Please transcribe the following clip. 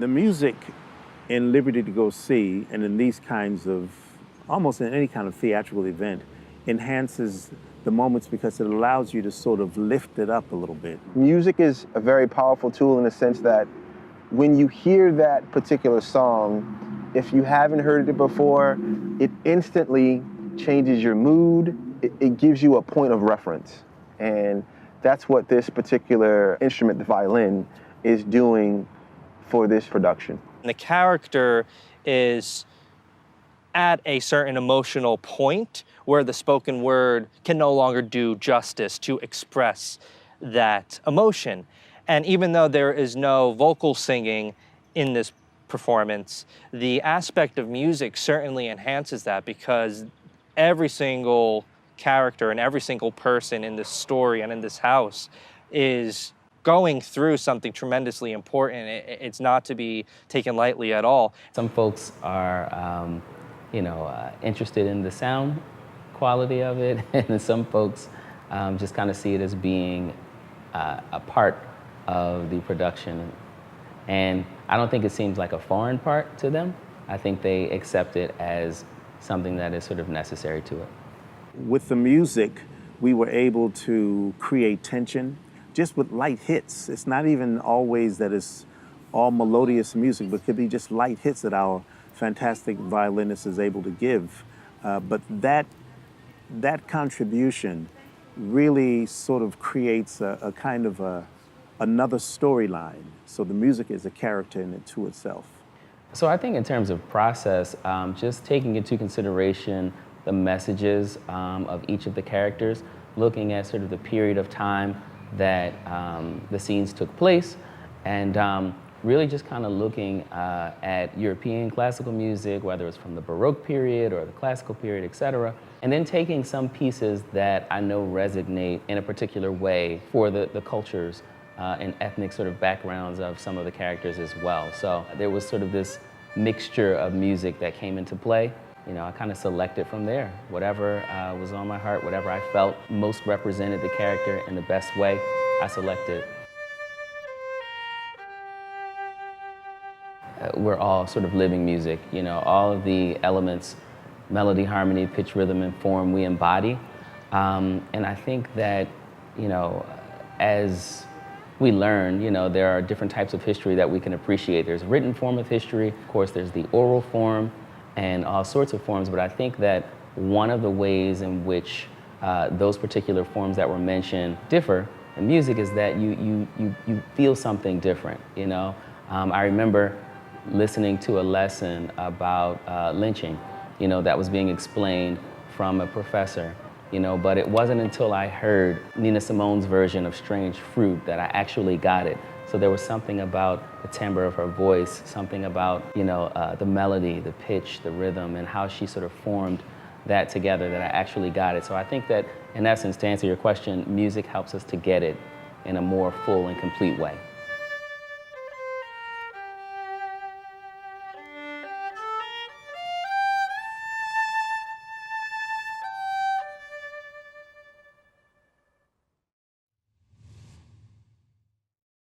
The music in Liberty to Go See and in these kinds of, almost in any kind of theatrical event, enhances the moments because it allows you to sort of lift it up a little bit. Music is a very powerful tool in the sense that when you hear that particular song, if you haven't heard it before, it instantly changes your mood. It gives you a point of reference. And that's what this particular instrument, the violin, is doing for this production. The character is at a certain emotional point where the spoken word can no longer do justice to express that emotion. And even though there is no vocal singing in this performance, the aspect of music certainly enhances that, because every single character and every single person in this story and in this house is going through something tremendously important. It's not to be taken lightly at all. Some folks are, interested in the sound quality of it, and some folks just kind of see it as being a part of the production. And I don't think it seems like a foreign part to them. I think they accept it as something that is sort of necessary to it. With the music, we were able to create tension just with light hits. It's not even always that it's all melodious music, but it could be just light hits that our fantastic violinist is able to give. But that contribution really sort of creates a kind of another storyline. So the music is a character in it to itself. So I think in terms of process, just taking into consideration the messages of each of the characters, looking at sort of the period of time that the scenes took place, and really just kind of looking at European classical music, whether it's from the Baroque period or the classical period, et cetera, and then taking some pieces that I know resonate in a particular way for the cultures and ethnic sort of backgrounds of some of the characters as well. So there was sort of this mixture of music that came into play. I kind of selected from there. Whatever was on my heart, whatever I felt most represented the character in the best way, I selected. We're all sort of living music, all of the elements, melody, harmony, pitch, rhythm, and form we embody. And I think that, as we learn, there are different types of history that we can appreciate. There's a written form of history, of course, there's the oral form, and all sorts of forms, but I think that one of the ways in which those particular forms that were mentioned differ in music is that you feel something different, I remember listening to a lesson about lynching, that was being explained from a professor, but it wasn't until I heard Nina Simone's version of Strange Fruit that I actually got it. So there was something about the timbre of her voice, something about, the melody, the pitch, the rhythm, and how she sort of formed that together that I actually got it. So I think that, in essence, to answer your question, music helps us to get it in a more full and complete way.